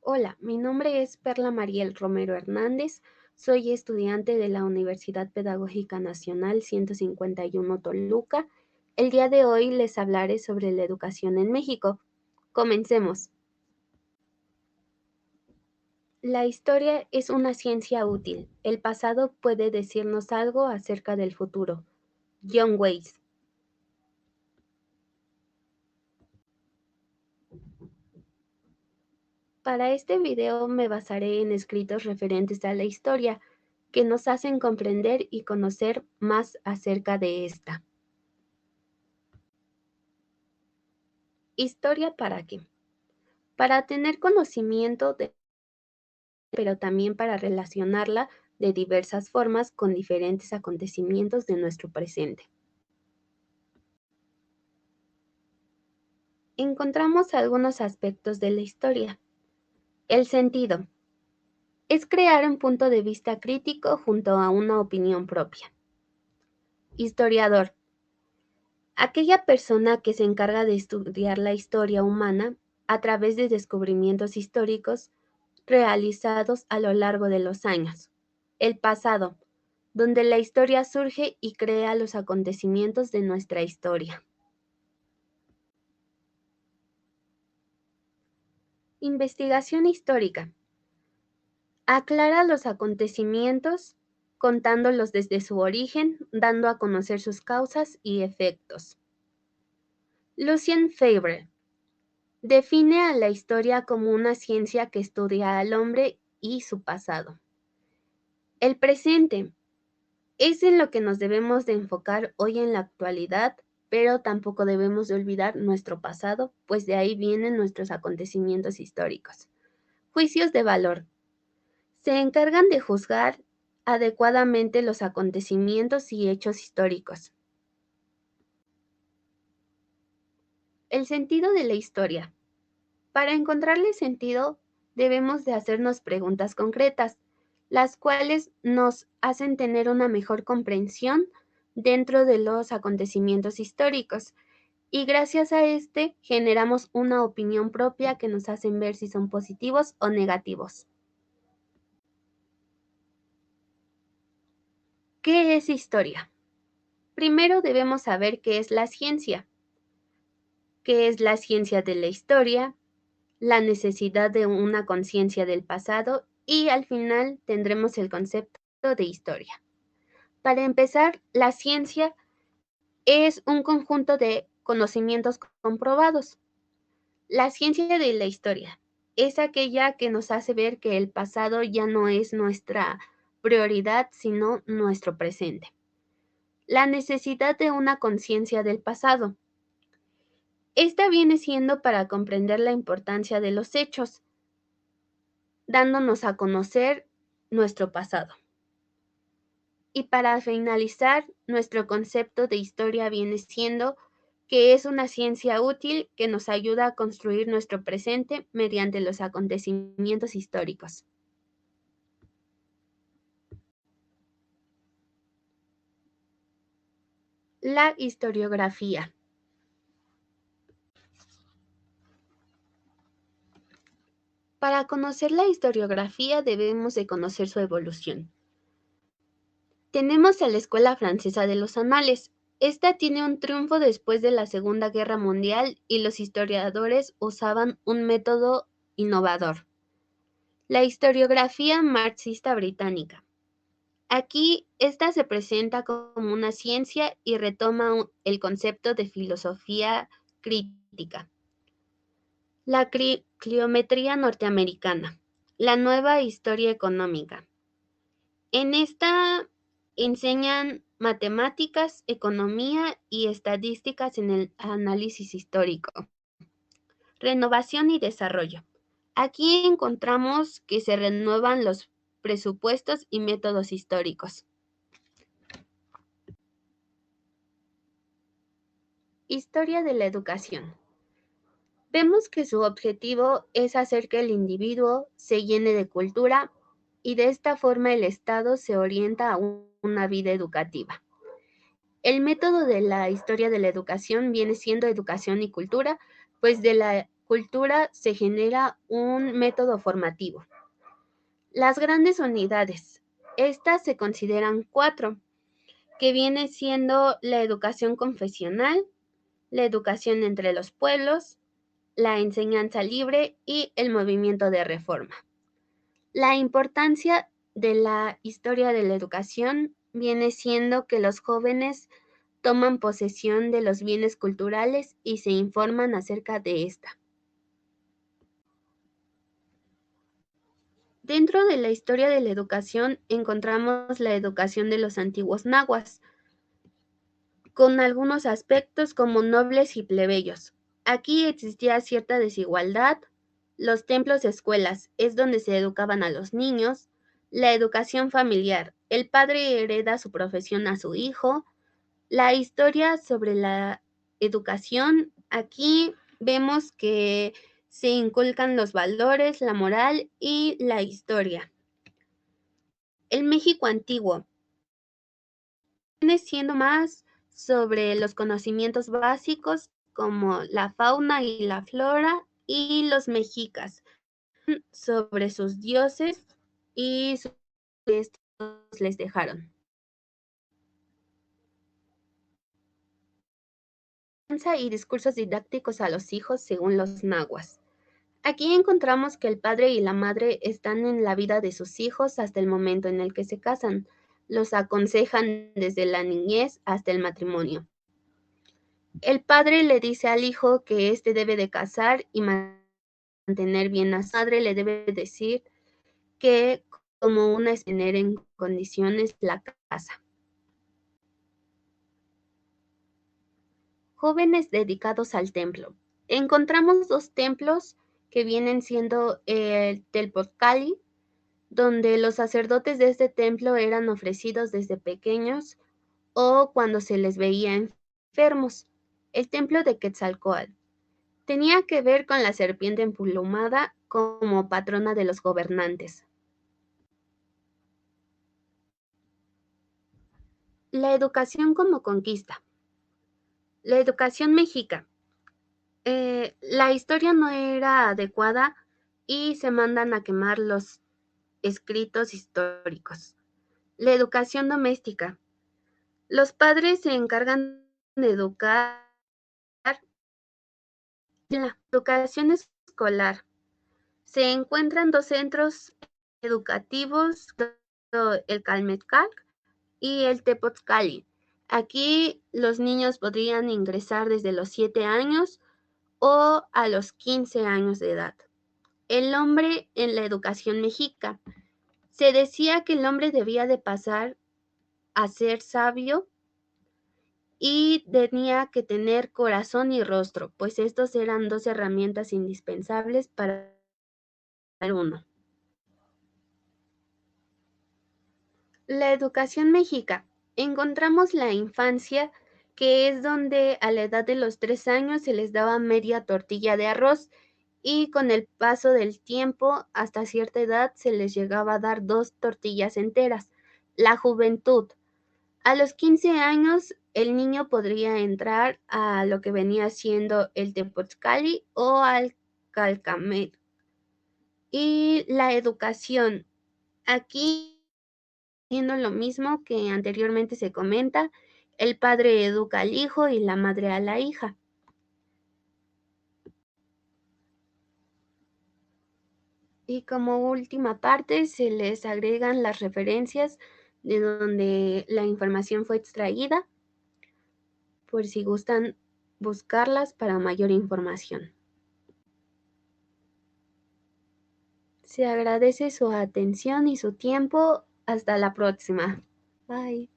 Hola, mi nombre es Perla Mariel Romero Hernández, soy estudiante de la Universidad Pedagógica Nacional 151 Toluca. El día de hoy les hablaré sobre la educación en México. Comencemos. La historia es una ciencia útil. El pasado puede decirnos algo acerca del futuro. John Weiss. Para este video me basaré en escritos referentes a la historia, que nos hacen comprender y conocer más acerca de esta. ¿Historia para qué? Para tener conocimiento pero también para relacionarla de diversas formas con diferentes acontecimientos de nuestro presente. Encontramos algunos aspectos de la historia. El sentido. Es crear un punto de vista crítico junto a una opinión propia. Historiador. Aquella persona que se encarga de estudiar la historia humana a través de descubrimientos históricos realizados a lo largo de los años. El pasado, donde la historia surge y crea los acontecimientos de nuestra historia. Investigación histórica. Aclara los acontecimientos, contándolos desde su origen, dando a conocer sus causas y efectos. Lucien Febvre define a la historia como una ciencia que estudia al hombre y su pasado. El presente es en lo que nos debemos de enfocar hoy en la actualidad, pero tampoco debemos de olvidar nuestro pasado, pues de ahí vienen nuestros acontecimientos históricos. Juicios de valor. Se encargan de juzgar adecuadamente los acontecimientos y hechos históricos. El sentido de la historia. Para encontrarle sentido, debemos de hacernos preguntas concretas, las cuales nos hacen tener una mejor comprensión dentro de los acontecimientos históricos. Y gracias a este generamos una opinión propia que nos hacen ver si son positivos o negativos. ¿Qué es historia? Primero debemos saber qué es la ciencia. ¿Qué es la ciencia de la historia? La necesidad de una conciencia del pasado y al final tendremos el concepto de historia. Para empezar, la ciencia es un conjunto de conocimientos comprobados. La ciencia de la historia es aquella que nos hace ver que el pasado ya no es nuestra prioridad, sino nuestro presente. La necesidad de una conciencia del pasado. Esta viene siendo para comprender la importancia de los hechos, dándonos a conocer nuestro pasado. Y para finalizar, nuestro concepto de historia viene siendo que es una ciencia útil que nos ayuda a construir nuestro presente mediante los acontecimientos históricos. La historiografía. Para conocer la historiografía debemos de conocer su evolución. Tenemos a la Escuela Francesa de los Anales. Esta tiene un triunfo después de la Segunda Guerra Mundial y los historiadores usaban un método innovador. La historiografía marxista británica. Aquí esta se presenta como una ciencia y retoma el concepto de filosofía crítica. La cliometría norteamericana. La nueva historia económica. En esta enseñan matemáticas, economía y estadísticas en el análisis histórico. Renovación y desarrollo. Aquí encontramos que se renuevan los presupuestos y métodos históricos. Historia de la educación. Vemos que su objetivo es hacer que el individuo se llene de cultura y de esta forma el Estado se orienta a una vida educativa. El método de la historia de la educación viene siendo educación y cultura, pues de la cultura se genera un método formativo. Las grandes unidades. Estas se consideran 4, que viene siendo la educación confesional, la educación entre los pueblos, la enseñanza libre y el movimiento de reforma. La importancia de la historia de la educación viene siendo que los jóvenes toman posesión de los bienes culturales y se informan acerca de esta. Dentro de la historia de la educación encontramos la educación de los antiguos nahuas, con algunos aspectos como nobles y plebeyos. Aquí existía cierta desigualdad. Los templos escuelas es donde se educaban a los niños. La educación familiar. El padre hereda su profesión a su hijo. La historia sobre la educación. Aquí vemos que se inculcan los valores, la moral y la historia. El México antiguo viene siendo más sobre los conocimientos básicos como la fauna y la flora, y los mexicas sobre sus dioses y sus que estos les dejaron. Y discursos didácticos a los hijos según los nahuas. Aquí encontramos que el padre y la madre están en la vida de sus hijos hasta el momento en el que se casan. Los aconsejan desde la niñez hasta el matrimonio. El padre le dice al hijo que éste debe de casar y mantener bien a su madre, le debe decir que como una es tener en condiciones la casa. Jóvenes dedicados al templo. Encontramos 2 templos que vienen siendo el Telpotcali, donde los sacerdotes de este templo eran ofrecidos desde pequeños o cuando se les veía enfermos. El templo de Quetzalcóatl tenía que ver con la serpiente emplumada como patrona de los gobernantes. La educación como conquista. La educación mexica. La historia no era adecuada y se mandan a quemar los escritos históricos. La educación doméstica. Los padres se encargan de educar. La educación escolar. Se encuentran 2 centros educativos, el Calmecac y el Tepotzcali. Aquí los niños podrían ingresar desde los 7 años o a los 15 años de edad. El hombre en la educación mexica. Se decía que el hombre debía de pasar a ser sabio y tenía que tener corazón y rostro, pues estos eran 2 herramientas indispensables para el uno. La educación mexica. Encontramos la infancia, que es donde a la edad de los 3 años se les daba media tortilla de arroz y con el paso del tiempo hasta cierta edad se les llegaba a dar 2 tortillas enteras. La juventud. A los 15 años el niño podría entrar a lo que venía siendo el Tepotzcali o al Calcamet. Y la educación. Aquí haciendo lo mismo que anteriormente se comenta, el padre educa al hijo y la madre a la hija. Y como última parte se les agregan las referencias de donde la información fue extraída, por si gustan buscarlas para mayor información. Se agradece su atención y su tiempo. Hasta la próxima. Bye.